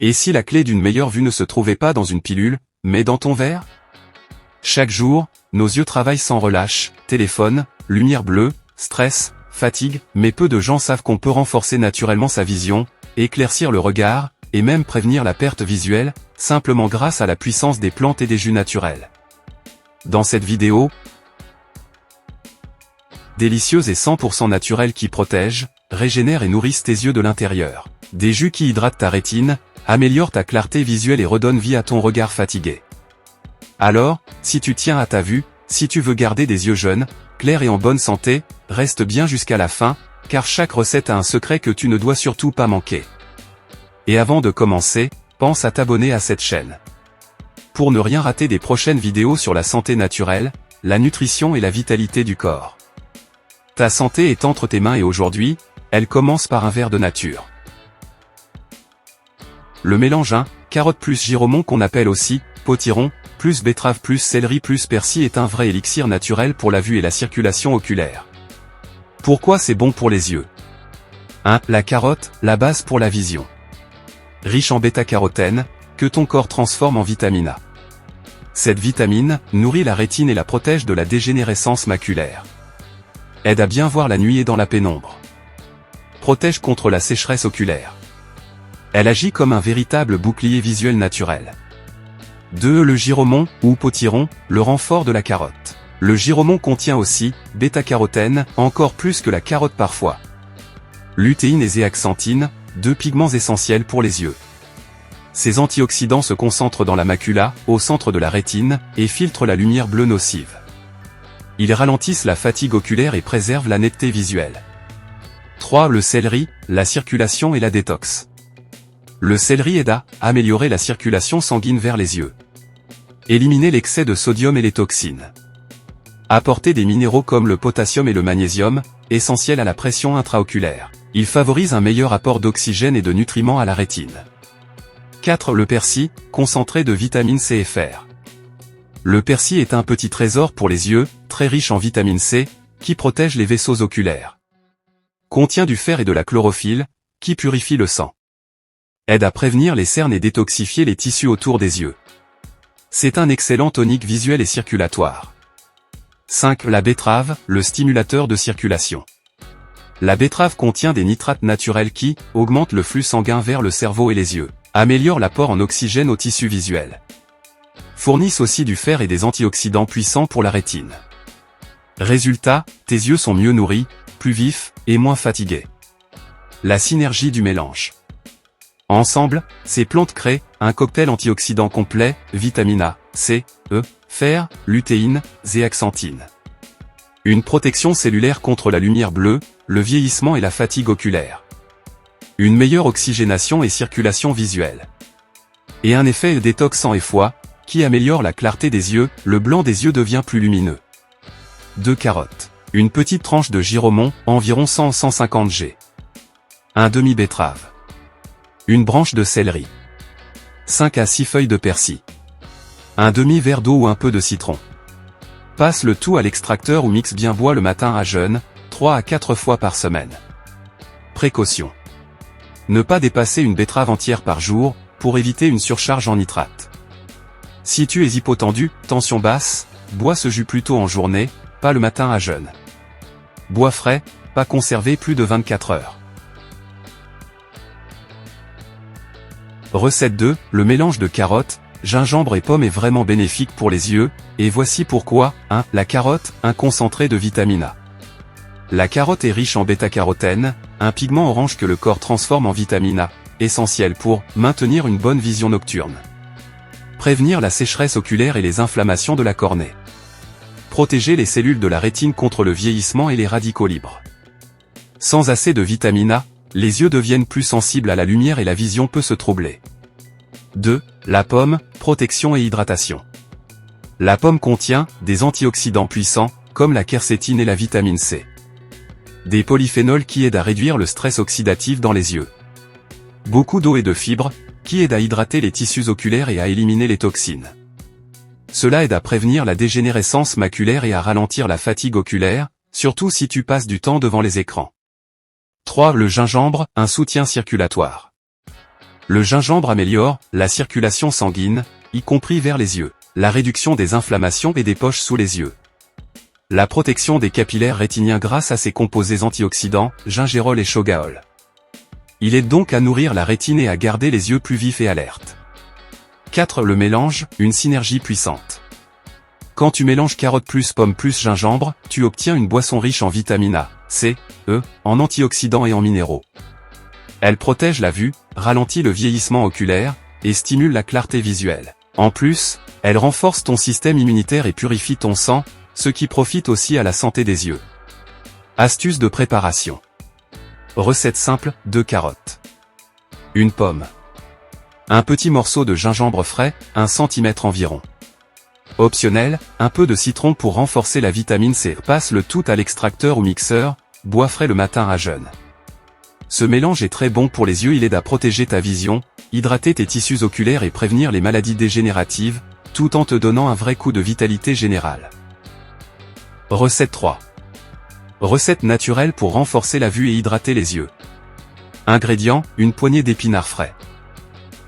Et si la clé d'une meilleure vue ne se trouvait pas dans une pilule, mais dans ton verre? Chaque jour, nos yeux travaillent sans relâche, téléphone, lumière bleue, stress, fatigue, mais peu de gens savent qu'on peut renforcer naturellement sa vision, éclaircir le regard, et même prévenir la perte visuelle, simplement grâce à la puissance des plantes et des jus naturels. Dans cette vidéo, délicieuse et 100% naturelle qui protègent, régénèrent et nourrissent tes yeux de l'intérieur. Des jus qui hydratent ta rétine, améliorent ta clarté visuelle et redonnent vie à ton regard fatigué. Alors, si tu tiens à ta vue, si tu veux garder des yeux jeunes, clairs et en bonne santé, reste bien jusqu'à la fin, car chaque recette a un secret que tu ne dois surtout pas manquer. Et avant de commencer, pense à t'abonner à cette chaîne. Pour ne rien rater des prochaines vidéos sur la santé naturelle, la nutrition et la vitalité du corps. Ta santé est entre tes mains et aujourd'hui, elle commence par un verre de nature. Le mélange 1, carotte plus giromon qu'on appelle aussi potiron, plus betterave plus céleri plus persil est un vrai élixir naturel pour la vue et la circulation oculaire. Pourquoi c'est bon pour les yeux? 1. La carotte, la base pour la vision. Riche en bêta-carotène, que ton corps transforme en vitamine A. Cette vitamine nourrit la rétine et la protège de la dégénérescence maculaire. Aide à bien voir la nuit et dans la pénombre. Protège contre la sécheresse oculaire. Elle agit comme un véritable bouclier visuel naturel. 2. Le giromon, ou potiron, le renfort de la carotte. Le giromon contient aussi bêta-carotène, encore plus que la carotte parfois. Lutéine et zéaxanthine, deux pigments essentiels pour les yeux. Ces antioxydants se concentrent dans la macula, au centre de la rétine, et filtrent la lumière bleue nocive. Ils ralentissent la fatigue oculaire et préservent la netteté visuelle. 3. Le céleri, la circulation et la détox. Le céleri aide à améliorer la circulation sanguine vers les yeux. Éliminer l'excès de sodium et les toxines. Apporter des minéraux comme le potassium et le magnésium, essentiels à la pression intraoculaire. Il favorise un meilleur apport d'oxygène et de nutriments à la rétine. 4. Le persil, concentré de vitamine C et fer. Le persil est un petit trésor pour les yeux, très riche en vitamine C, qui protège les vaisseaux oculaires. Contient du fer et de la chlorophylle, qui purifie le sang. Aide à prévenir les cernes et détoxifier les tissus autour des yeux. C'est un excellent tonique visuel et circulatoire. 5. La betterave, le stimulateur de circulation. La betterave contient des nitrates naturels qui augmentent le flux sanguin vers le cerveau et les yeux, améliorent l'apport en oxygène au tissu visuel. Fournissent aussi du fer et des antioxydants puissants pour la rétine. Résultat, tes yeux sont mieux nourris, plus vifs et moins fatigués. La synergie du mélange. Ensemble, ces plantes créent un cocktail antioxydant complet, vitamine A, C, E, fer, lutéine, zéaxanthine. Une protection cellulaire contre la lumière bleue, le vieillissement et la fatigue oculaire. Une meilleure oxygénation et circulation visuelle. Et un effet détox sang et foie, qui améliore la clarté des yeux, le blanc des yeux devient plus lumineux. 2 carottes. Une petite tranche de giromon, environ 100-150 g. Un demi-betterave. Une branche de céleri. 5 à 6 feuilles de persil. Un demi-verre d'eau ou un peu de citron. Passe le tout à l'extracteur ou mixe bien bois le matin à jeûne, 3 à 4 fois par semaine. Précaution. Ne pas dépasser une betterave entière par jour, pour éviter une surcharge en nitrate. Si tu es hypotendu, tension basse, bois ce jus plutôt en journée, pas le matin à jeûne. Bois frais, pas conservé plus de 24 heures. Recette 2, le mélange de carottes, gingembre et pommes est vraiment bénéfique pour les yeux, et voici pourquoi. 1. La carotte, un concentré de vitamine A. La carotte est riche en bêta-carotène, un pigment orange que le corps transforme en vitamine A, essentiel pour maintenir une bonne vision nocturne. Prévenir la sécheresse oculaire et les inflammations de la cornée. Protéger les cellules de la rétine contre le vieillissement et les radicaux libres. Sans assez de vitamine A, les yeux deviennent plus sensibles à la lumière et la vision peut se troubler. 2. La pomme, protection et hydratation. La pomme contient des antioxydants puissants, comme la quercétine et la vitamine C. Des polyphénols qui aident à réduire le stress oxydatif dans les yeux. Beaucoup d'eau et de fibres, qui aident à hydrater les tissus oculaires et à éliminer les toxines. Cela aide à prévenir la dégénérescence maculaire et à ralentir la fatigue oculaire, surtout si tu passes du temps devant les écrans. 3. Le gingembre, un soutien circulatoire. Le gingembre améliore la circulation sanguine, y compris vers les yeux, la réduction des inflammations et des poches sous les yeux, la protection des capillaires rétiniens grâce à ses composés antioxydants, gingérol et shogaol. Il aide donc à nourrir la rétine et à garder les yeux plus vifs et alertes. 4. Le mélange, une synergie puissante. Quand tu mélanges carotte plus pomme plus gingembre, tu obtiens une boisson riche en vitamine A, C, E, en antioxydants et en minéraux. Elle protège la vue, ralentit le vieillissement oculaire, et stimule la clarté visuelle. En plus, elle renforce ton système immunitaire et purifie ton sang, ce qui profite aussi à la santé des yeux. Astuce de préparation. Recette simple, 2 carottes. Une pomme. Un petit morceau de gingembre frais, 1 cm environ. Optionnel, un peu de citron pour renforcer la vitamine C. Passe le tout à l'extracteur ou mixeur, bois frais le matin à jeûne. Ce mélange est très bon pour les yeux, il aide à protéger ta vision, hydrater tes tissus oculaires et prévenir les maladies dégénératives, tout en te donnant un vrai coup de vitalité générale. Recette 3. Recette naturelle pour renforcer la vue et hydrater les yeux. Ingrédients, une poignée d'épinards frais.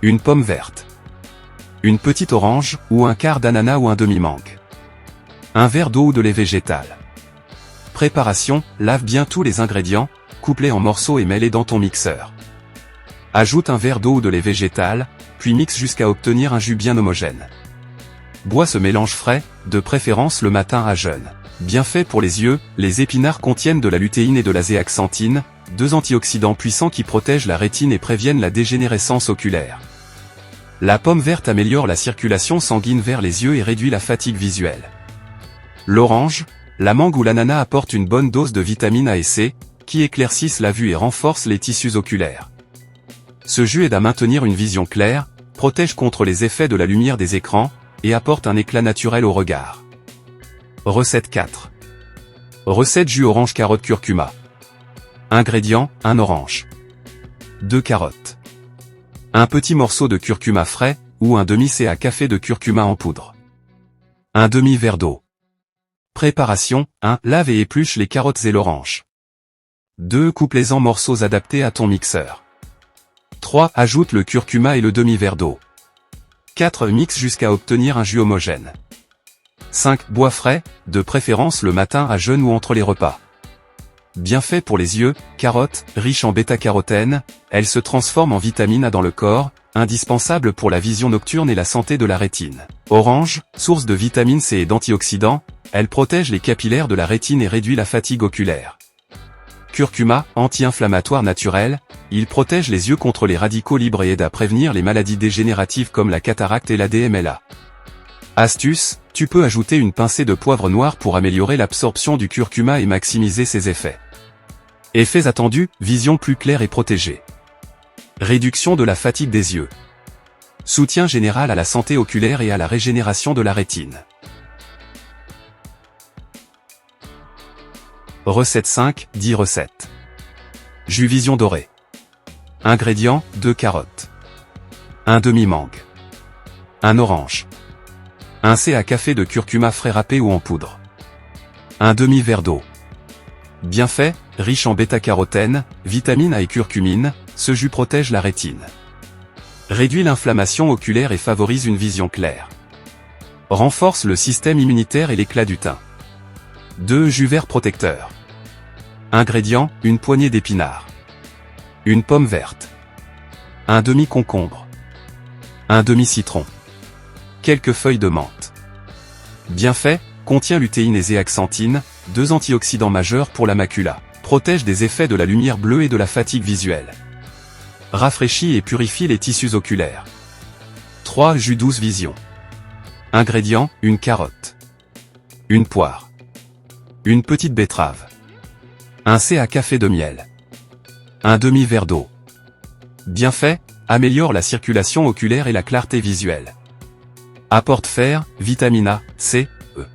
Une pomme verte. Une petite orange, ou un quart d'ananas ou un demi-mangue. Un verre d'eau ou de lait végétal. Préparation, lave bien tous les ingrédients, coupe-les en morceaux et mets-les dans ton mixeur. Ajoute un verre d'eau ou de lait végétal, puis mixe jusqu'à obtenir un jus bien homogène. Bois ce mélange frais, de préférence le matin à jeûne. Bien fait pour les yeux, les épinards contiennent de la lutéine et de la zéaxanthine, 2 antioxydants puissants qui protègent la rétine et préviennent la dégénérescence oculaire. La pomme verte améliore la circulation sanguine vers les yeux et réduit la fatigue visuelle. L'orange, la mangue ou l'ananas apportent une bonne dose de vitamine A et C, qui éclaircissent la vue et renforcent les tissus oculaires. Ce jus aide à maintenir une vision claire, protège contre les effets de la lumière des écrans, et apporte un éclat naturel au regard. Recette 4. Recette jus orange carotte curcuma. Ingrédients, 1 orange. 2 carottes. Un petit morceau de curcuma frais, ou un demi-thé à café de curcuma en poudre. Un demi-verre d'eau. Préparation, 1. Lave et épluche les carottes et l'orange. 2. Coupe-les en morceaux adaptés à ton mixeur. 3. Ajoute le curcuma et le demi-verre d'eau. 4. Mixe jusqu'à obtenir un jus homogène. 5. Bois frais, de préférence le matin à jeûne ou entre les repas. Bien fait pour les yeux, carotte, riche en bêta-carotène, elle se transforme en vitamine A dans le corps, indispensable pour la vision nocturne et la santé de la rétine. Orange, source de vitamine C et d'antioxydants, elle protège les capillaires de la rétine et réduit la fatigue oculaire. Curcuma, anti-inflammatoire naturel, il protège les yeux contre les radicaux libres et aide à prévenir les maladies dégénératives comme la cataracte et la DMLA. Astuce, tu peux ajouter une pincée de poivre noir pour améliorer l'absorption du curcuma et maximiser ses effets. Effets attendus, vision plus claire et protégée. Réduction de la fatigue des yeux. Soutien général à la santé oculaire et à la régénération de la rétine. Recette 5, 10 recettes. Jus vision doré. Ingrédients, 2 carottes. Un demi-mangue. Un orange. Un thé à café de curcuma frais râpé ou en poudre. Un demi-verre d'eau. Bien fait, riche en bêta-carotène, vitamine A et curcumine, ce jus protège la rétine. Réduit l'inflammation oculaire et favorise une vision claire. Renforce le système immunitaire et l'éclat du teint. 2 jus vert protecteur. Ingrédients, une poignée d'épinards. Une pomme verte. Un demi-concombre. Un demi-citron. Quelques feuilles de menthe. Bien fait, contient lutéine et zéaxanthine, 2 antioxydants majeurs pour la macula. Protège des effets de la lumière bleue et de la fatigue visuelle. Rafraîchit et purifie les tissus oculaires. 3 jus douce vision. Ingrédients, une carotte. Une poire. Une petite betterave. Un thé à café de miel. Un demi-verre d'eau. Bien fait, améliore la circulation oculaire et la clarté visuelle. Apporte fer, vitamine A, C, E.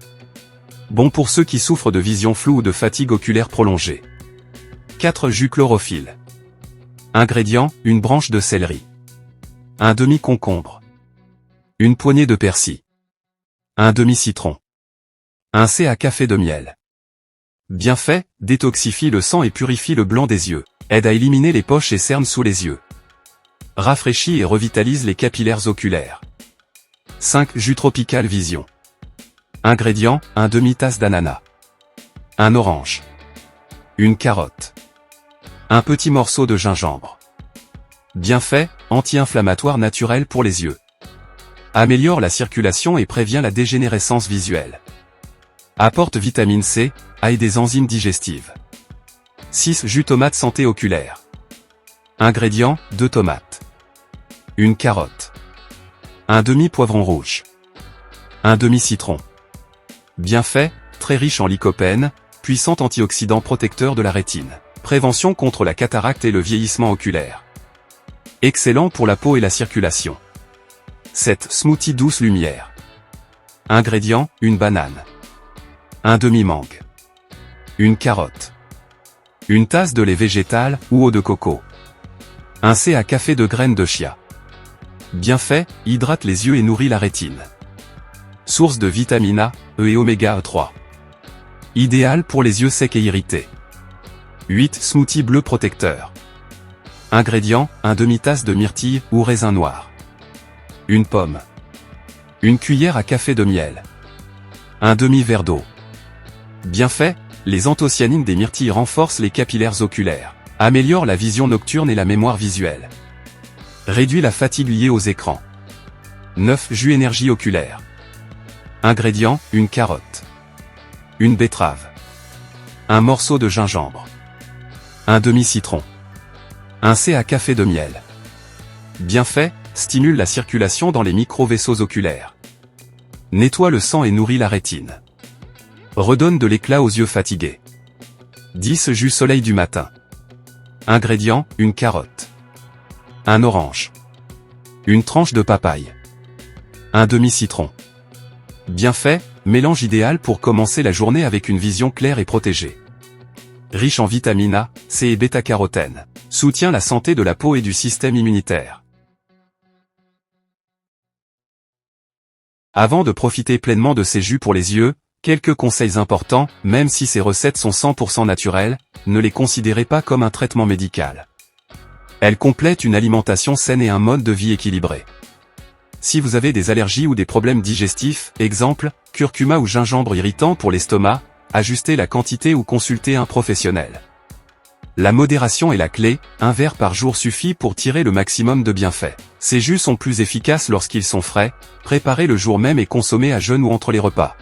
Bon pour ceux qui souffrent de vision floue ou de fatigue oculaire prolongée. 4 jus chlorophylle. Ingrédients, une branche de céleri. Un demi-concombre. Une poignée de persil. Un demi-citron. Un thé à café de miel. Bien fait, détoxifie le sang et purifie le blanc des yeux. Aide à éliminer les poches et cernes sous les yeux. Rafraîchit et revitalise les capillaires oculaires. 5. Jus Tropical Vision. Ingrédients, 1 demi-tasse d'ananas. Un orange. Une carotte. Un petit morceau de gingembre. Bienfait, anti-inflammatoire naturel pour les yeux. Améliore la circulation et prévient la dégénérescence visuelle. Apporte vitamine C, A et des enzymes digestives. 6. Jus tomate santé oculaire. Ingrédients, 2 tomates. Une carotte. Un demi-poivron rouge. Un demi-citron. Bienfait, très riche en lycopène, puissant antioxydant protecteur de la rétine. Prévention contre la cataracte et le vieillissement oculaire. Excellent pour la peau et la circulation. 7. Smoothie douce lumière. Ingrédients, une banane. Un demi-mangue. Une carotte. Une tasse de lait végétal ou eau de coco. Un thé à café de graines de chia. Bienfait, hydrate les yeux et nourrit la rétine. Source de vitamine A, E et oméga 3. Idéal pour les yeux secs et irrités. 8. Smoothie bleu protecteur. Ingrédients, 1 demi-tasse de myrtille ou raisin noir. Une pomme. Une cuillère à café de miel. Un demi-verre d'eau. Bienfait, les anthocyanines des myrtilles renforcent les capillaires oculaires, améliorent la vision nocturne et la mémoire visuelle. Réduit la fatigue liée aux écrans. 9. Jus énergie oculaire. Ingrédients, une carotte. Une betterave. Un morceau de gingembre. Un demi-citron. Un thé à café de miel. Bienfait, stimule la circulation dans les micro-vaisseaux oculaires. Nettoie le sang et nourrit la rétine. Redonne de l'éclat aux yeux fatigués. 10. Jus soleil du matin. Ingrédients, une carotte. Un orange. Une tranche de papaye. Un demi-citron. Bienfait, mélange idéal pour commencer la journée avec une vision claire et protégée. Riche en vitamine A, C et bêta-carotène. Soutient la santé de la peau et du système immunitaire. Avant de profiter pleinement de ces jus pour les yeux, quelques conseils importants, même si ces recettes sont 100% naturelles, ne les considérez pas comme un traitement médical. Elles complètent une alimentation saine et un mode de vie équilibré. Si vous avez des allergies ou des problèmes digestifs, exemple, curcuma ou gingembre irritant pour l'estomac, ajustez la quantité ou consultez un professionnel. La modération est la clé, un verre par jour suffit pour tirer le maximum de bienfaits. Ces jus sont plus efficaces lorsqu'ils sont frais, préparés le jour même et consommés à jeûne ou entre les repas.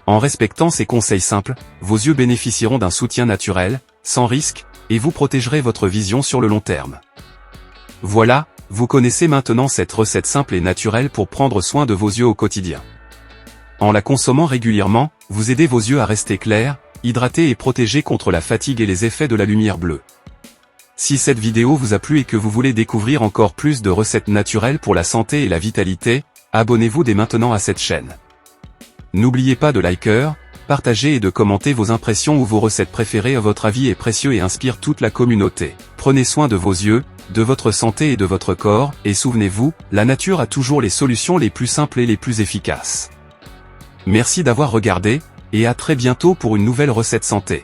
En respectant ces conseils simples, vos yeux bénéficieront d'un soutien naturel, sans risque, et vous protégerez votre vision sur le long terme. Voilà, vous connaissez maintenant cette recette simple et naturelle pour prendre soin de vos yeux au quotidien. En la consommant régulièrement, vous aidez vos yeux à rester clairs, hydratés et protégés contre la fatigue et les effets de la lumière bleue. Si cette vidéo vous a plu et que vous voulez découvrir encore plus de recettes naturelles pour la santé et la vitalité, abonnez-vous dès maintenant à cette chaîne. N'oubliez pas de liker, partager et de commenter vos impressions ou vos recettes préférées. Votre avis est précieux et inspire toute la communauté. Prenez soin de vos yeux, de votre santé et de votre corps, et souvenez-vous, la nature a toujours les solutions les plus simples et les plus efficaces. Merci d'avoir regardé, et à très bientôt pour une nouvelle recette santé.